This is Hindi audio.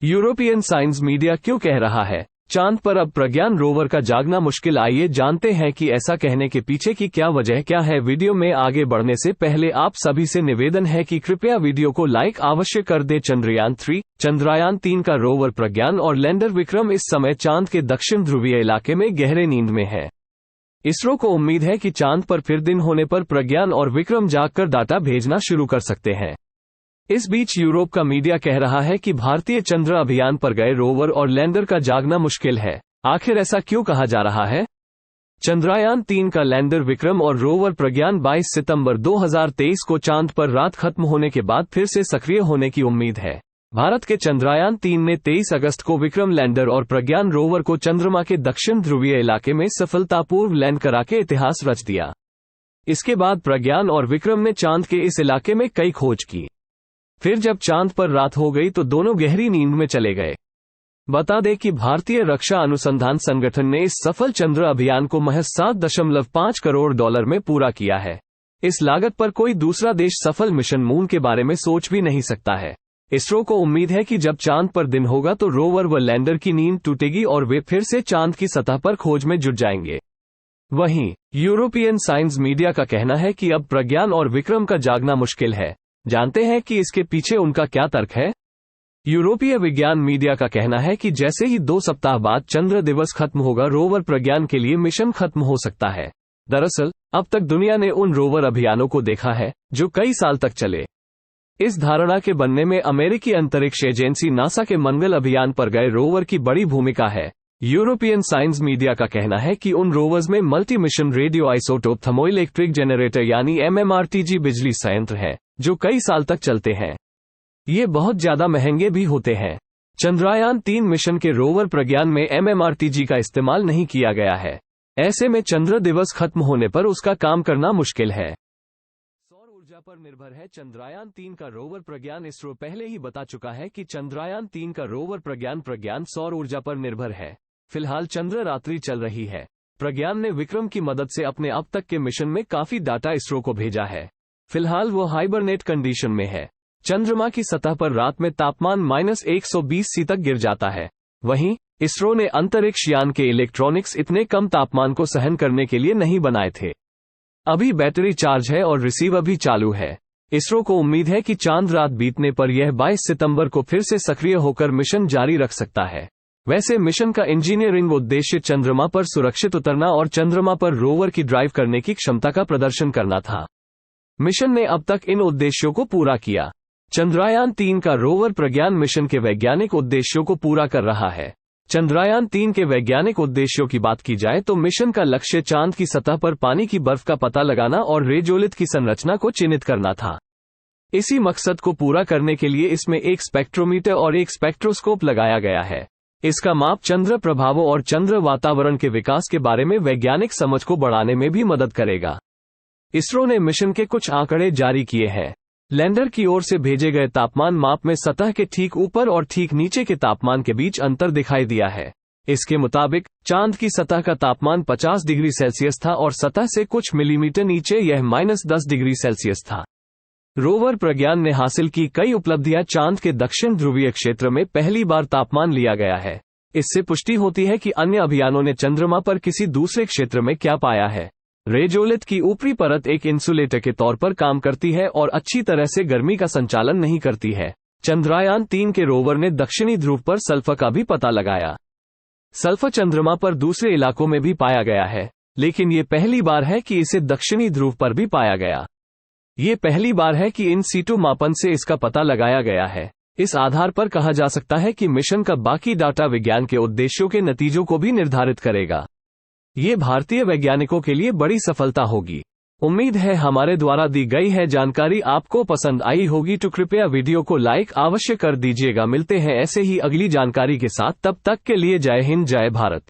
यूरोपियन साइंस मीडिया क्यों कह रहा है चांद पर अब प्रज्ञान रोवर का जागना मुश्किल। आइए जानते हैं कि ऐसा कहने के पीछे की क्या वजह क्या है। वीडियो में आगे बढ़ने से पहले आप सभी से निवेदन है कि कृपया वीडियो को लाइक अवश्य कर दे। चंद्रयान 3 का रोवर प्रज्ञान और लैंडर विक्रम इस समय चांद के दक्षिण ध्रुवीय इलाके में गहरे नींद में है। इसरो को उम्मीद है कि चांद पर फिर दिन होने पर प्रज्ञान और विक्रम जागकर डाटा भेजना शुरू कर सकते हैं। इस बीच यूरोप का मीडिया कह रहा है कि भारतीय चंद्र अभियान पर गए रोवर और लैंडर का जागना मुश्किल है। आखिर ऐसा क्यों कहा जा रहा है? चंद्रयान 3 का लैंडर विक्रम और रोवर प्रज्ञान 22 सितंबर 2023 को चांद पर रात खत्म होने के बाद फिर से सक्रिय होने की उम्मीद है। भारत के चंद्रयान 3 ने 23 अगस्त को विक्रम लैंडर और प्रज्ञान रोवर को चंद्रमा के दक्षिण ध्रुवीय इलाके में सफलतापूर्व लैंड करा के इतिहास रच दिया। इसके बाद प्रज्ञान और विक्रम ने चांद के इस इलाके में कई खोज की। फिर जब चांद पर रात हो गई तो दोनों गहरी नींद में चले गए। बता दें कि भारतीय रक्षा अनुसंधान संगठन ने इस सफल चंद्र अभियान को महज $7.5 करोड़ में पूरा किया है। इस लागत पर कोई दूसरा देश सफल मिशन मून के बारे में सोच भी नहीं सकता है। इसरो को उम्मीद है कि जब चांद पर दिन होगा तो रोवर व लैंडर की नींद टूटेगी और वे फिर से चांद की सतह पर खोज में जुट जाएंगे। वहीं यूरोपियन साइंस मीडिया का कहना है कि अब प्रज्ञान और विक्रम का जागना मुश्किल है। जानते हैं कि इसके पीछे उनका क्या तर्क है? यूरोपीय विज्ञान मीडिया का कहना है कि जैसे ही 2 सप्ताह बाद चंद्र दिवस खत्म होगा रोवर प्रज्ञान के लिए मिशन खत्म हो सकता है। दरअसल अब तक दुनिया ने उन रोवर अभियानों को देखा है जो कई साल तक चले। इस धारणा के बनने में अमेरिकी अंतरिक्ष एजेंसी नासा के मंगल अभियान पर गए रोवर की बड़ी भूमिका है। यूरोपियन साइंस मीडिया का कहना है कि उन रोवर्स में multi mission radio isotope thermoelectric generator यानी MMRTG बिजली संयंत्र है जो कई साल तक चलते हैं। ये बहुत ज्यादा महंगे भी होते हैं। चंद्रयान 3 मिशन के रोवर प्रज्ञान में MMRTG का इस्तेमाल नहीं किया गया है। ऐसे में चंद्र दिवस खत्म होने पर उसका काम करना मुश्किल है। सौर ऊर्जा पर निर्भर है चंद्रयान 3 का रोवर प्रज्ञान। इसरो पहले ही बता चुका है कि चंद्रयान 3 का रोवर प्रज्ञान सौर ऊर्जा पर निर्भर है। फिलहाल चंद्र रात्रि चल रही है। प्रज्ञान ने विक्रम की मदद से अपने अब तक के मिशन में काफी डाटा इसरो को भेजा है। फिलहाल वो हाइबरनेट कंडीशन में है। चंद्रमा की सतह पर रात में तापमान -120 तक गिर जाता है। वहीं इसरो ने अंतरिक्ष यान के इलेक्ट्रॉनिक्स इतने कम तापमान को सहन करने के लिए नहीं बनाए थे। अभी बैटरी चार्ज है और रिसीवर भी चालू है। इसरो को उम्मीद है कि चांद रात बीतने पर यह 22 सितंबर को फिर से सक्रिय होकर मिशन जारी रख सकता है। वैसे मिशन का इंजीनियरिंग उद्देश्य चंद्रमा पर सुरक्षित उतरना और चंद्रमा पर रोवर की ड्राइव करने की क्षमता का प्रदर्शन करना था। मिशन ने अब तक इन उद्देश्यों को पूरा किया। चंद्रयान 3 का रोवर प्रज्ञान मिशन के वैज्ञानिक उद्देश्यों को पूरा कर रहा है। चंद्रयान 3 के वैज्ञानिक उद्देश्यों की बात की जाए तो मिशन का लक्ष्य चांद की सतह पर पानी की बर्फ का पता लगाना और रेडियोलिथ की संरचना को चिन्हित करना था। इसी मकसद को पूरा करने के लिए इसमें एक स्पेक्ट्रोमीटर और एक स्पेक्ट्रोस्कोप लगाया गया है। इसका माप चंद्र प्रभावों और चंद्र वातावरण के विकास के बारे में वैज्ञानिक समझ को बढ़ाने में भी मदद करेगा। इसरो ने मिशन के कुछ आंकड़े जारी किए हैं। लैंडर की ओर से भेजे गए तापमान माप में सतह के ठीक ऊपर और ठीक नीचे के तापमान के बीच अंतर दिखाई दिया है। इसके मुताबिक चांद की सतह का तापमान 50 डिग्री सेल्सियस था और सतह से कुछ मिलीमीटर नीचे यह -10 डिग्री सेल्सियस था। रोवर प्रज्ञान ने हासिल की कई उपलब्धियां। चांद के दक्षिण ध्रुवीय क्षेत्र में पहली बार तापमान लिया गया है। इससे पुष्टि होती है कि अन्य अभियानों ने चंद्रमा पर किसी दूसरे क्षेत्र में क्या पाया है। रेडियोलिथ की ऊपरी परत एक इंसुलेटर के तौर पर काम करती है और अच्छी तरह से गर्मी का संचालन नहीं करती है। चंद्रयान 3 के रोवर ने दक्षिणी ध्रुव पर सल्फर का भी पता लगाया। सल्फर चंद्रमा पर दूसरे इलाकों में भी पाया गया है, लेकिन ये पहली बार है कि इसे दक्षिणी ध्रुव पर भी पाया गया। ये पहली बार है कि इन सीटू मापन से इसका पता लगाया गया है। इस आधार पर कहा जा सकता है कि मिशन का बाकी डाटा विज्ञान के उद्देश्यों के नतीजों को भी निर्धारित करेगा। ये भारतीय वैज्ञानिकों के लिए बड़ी सफलता होगी। उम्मीद है हमारे द्वारा दी गई है जानकारी आपको पसंद आई होगी। तो कृपया वीडियो को लाइक अवश्य कर दीजिएगा। मिलते हैं ऐसे ही अगली जानकारी के साथ। तब तक के लिए जय हिंद, जय भारत।